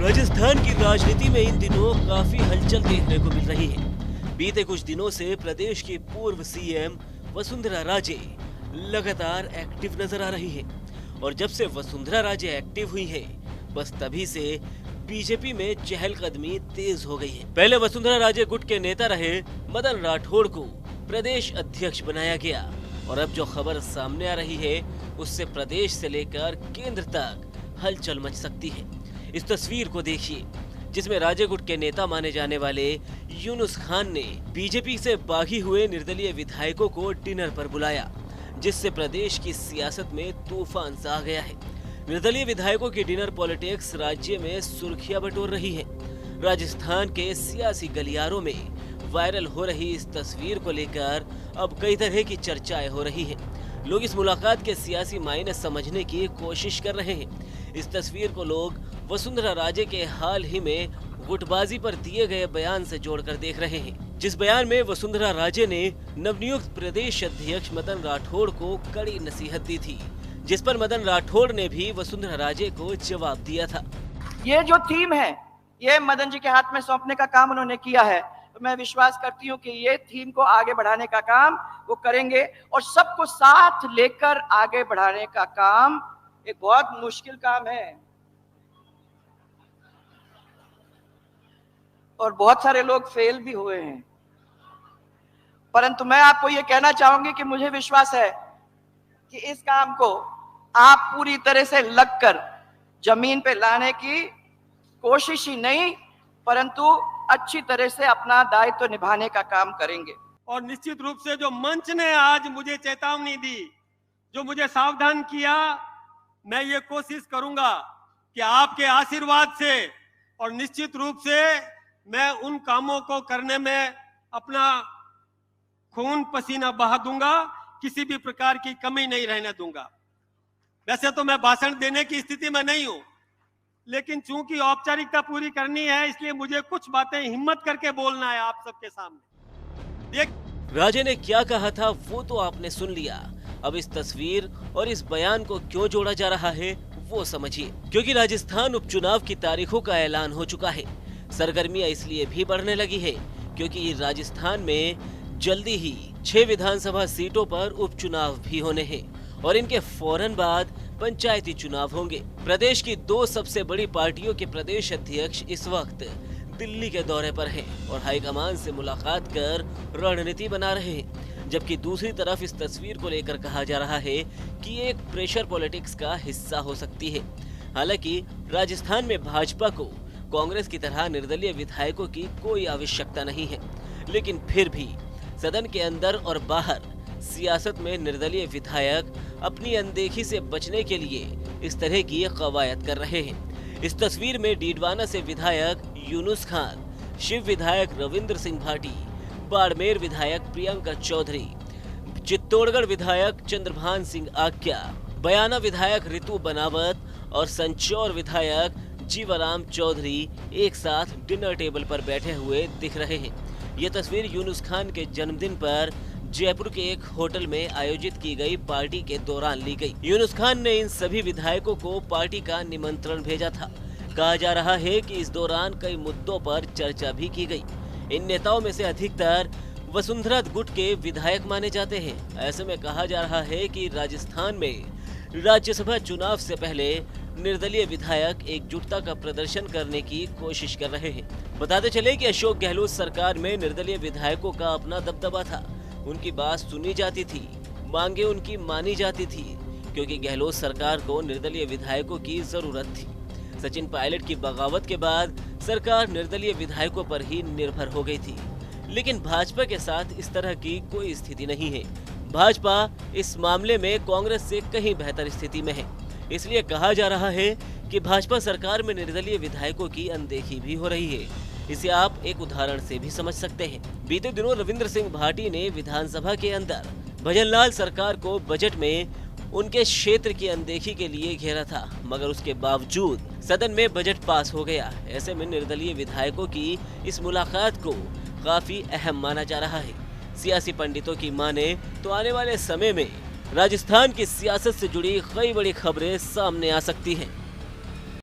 राजस्थान की राजनीति में इन दिनों काफी हलचल देखने को मिल रही है। बीते कुछ दिनों से प्रदेश की पूर्व सीएम वसुंधरा राजे लगातार एक्टिव नजर आ रही है और जब से वसुंधरा राजे एक्टिव हुई है बस तभी से बीजेपी में चहलकदमी तेज हो गई है। पहले वसुंधरा राजे गुट के नेता रहे मदन राठौड़ को प्रदेश अध्यक्ष बनाया गया और अब जो खबर सामने आ रही है उससे प्रदेश से लेकर केंद्र तक हलचल मच सकती है। इस तस्वीर को देखिए जिसमें राजे गुट के नेता माने जाने वाले यूनुस खान ने बीजेपी से बागी हुए निर्दलीय विधायकों को डिनर पर बुलाया, जिससे प्रदेश की सियासत में तूफान सा आ गया है। निर्दलीय विधायकों की डिनर पॉलिटिक्स राज्य में सुर्खियां बटोर रही है। राजस्थान के सियासी गलियारों में वायरल हो रही इस तस्वीर को लेकर अब कई तरह की चर्चाएं हो रही हैं। लोग इस मुलाकात के सियासी मायने समझने की कोशिश कर रहे हैं। इस तस्वीर को लोग वसुंधरा राजे के हाल ही में गुटबाजी पर दिए गए बयान से जोड़कर देख रहे हैं, जिस बयान में वसुंधरा राजे ने नवनियुक्त प्रदेश अध्यक्ष मदन राठौड़ को कड़ी नसीहत दी थी, जिस पर मदन राठौड़ ने भी वसुंधरा राजे को जवाब दिया था। ये जो थीम है ये मदन जी के हाथ में सौंपने का काम उन्होंने किया है, तो मैं विश्वास करती हूँ कि ये थीम को आगे बढ़ाने का काम वो करेंगे और सबको साथ लेकर आगे बढ़ाने का काम एक बहुत मुश्किल काम है और बहुत सारे लोग फेल भी हुए हैं। परंतु मैं आपको ये कहना चाहूंगी कि मुझे विश्वास है कि इस काम को आप पूरी तरह से लगकर जमीन पे लाने की कोशिश ही नहीं परंतु अच्छी तरह से अपना दायित्व निभाने का काम करेंगे। और निश्चित रूप से जो मंच ने आज मुझे चेतावनी दी, जो मुझे सावधान किया, मैं ये कोशिश करूंगा कि आपके आशीर्वाद से और निश्चित रूप से मैं उन कामों को करने में अपना खून पसीना बहा दूंगा, किसी भी प्रकार की कमी नहीं रहने दूंगा। वैसे तो मैं भाषण देने की स्थिति में नहीं हूं, लेकिन चूंकि औपचारिकता पूरी करनी है इसलिए मुझे कुछ बातें हिम्मत करके बोलना है आप सबके सामने। राजे ने क्या कहा था वो तो आपने सुन लिया। अब इस तस्वीर और इस बयान को क्यों जोड़ा जा रहा है वो समझिए, क्योंकि राजस्थान उपचुनाव की तारीखों का ऐलान हो चुका है। सरगर्मियां इसलिए भी बढ़ने लगी है क्योंकि राजस्थान में जल्दी ही 6 विधानसभा सीटों पर उपचुनाव भी होने हैं और इनके फौरन बाद पंचायती चुनाव होंगे। प्रदेश की 2 सबसे बड़ी पार्टियों के प्रदेश अध्यक्ष इस वक्त दिल्ली के दौरे पर हैं और हाईकमान से मुलाकात कर रणनीति बना रहे हैं, जबकि दूसरी तरफ इस तस्वीर को लेकर कहा जा रहा है कि ये एक प्रेशर पॉलिटिक्स का हिस्सा हो सकती है। हालांकि राजस्थान में भाजपा को कांग्रेस की तरह निर्दलीय विधायकों की कोई आवश्यकता नहीं है, लेकिन फिर भी सदन के अंदर और बाहर सियासत में निर्दलीय विधायक अपनी अनदेखी से बचने के लिए इस तरह की कवायद कर रहे हैं। इस तस्वीर में डीडवाना से विधायक यूनुस खान, शिव विधायक रविंद्र सिंह भाटी, बाड़मेर विधायक प्रियंका चौधरी, चित्तौड़गढ़ विधायक चंद्रभान सिंह आक्या, बयाना विधायक रितु बनावत और संचौर विधायक जीवाराम चौधरी एक साथ डिनर टेबल पर बैठे हुए दिख रहे हैं। ये तस्वीर यूनुस खान के जन्मदिन पर जयपुर के एक होटल में आयोजित की गई पार्टी के दौरान ली गई। यूनुस खान ने इन सभी विधायकों को पार्टी का निमंत्रण भेजा था। कहा जा रहा है कि इस दौरान कई मुद्दों पर चर्चा भी की गई। इन नेताओं में से अधिकतर वसुंधरा गुट के विधायक माने जाते हैं। ऐसे में कहा जा रहा है कि राजस्थान में राज्यसभा चुनाव से पहले निर्दलीय विधायक एकजुटता का प्रदर्शन करने की कोशिश कर रहे हैं। बताते चले कि अशोक गहलोत सरकार में निर्दलीय विधायकों का अपना दबदबा था। उनकी बात सुनी जाती थी, मांगे उनकी मानी जाती थी, क्योंकि गहलोत सरकार को निर्दलीय विधायकों की जरूरत थी। सचिन पायलट की बगावत के बाद सरकार निर्दलीय विधायकों पर ही निर्भर हो गई थी, लेकिन भाजपा के साथ इस तरह की कोई स्थिति नहीं है। भाजपा इस मामले में कांग्रेस से कहीं बेहतर स्थिति में है। इसलिए कहा जा रहा है कि भाजपा सरकार में निर्दलीय विधायकों की अनदेखी भी हो रही है। इसे आप एक उदाहरण से भी समझ सकते हैं। बीते दिनों रविंद्र सिंह भाटी ने विधानसभा के अंदर भजनलाल सरकार को बजट में उनके क्षेत्र की अनदेखी के लिए घेरा था, मगर उसके बावजूद सदन में बजट पास हो गया। ऐसे में निर्दलीय विधायकों की इस मुलाकात को काफी अहम माना जा रहा है। सियासी पंडितों की माने तो आने वाले समय में राजस्थान की सियासत से जुड़ी कई बड़ी खबरें सामने आ सकती हैं।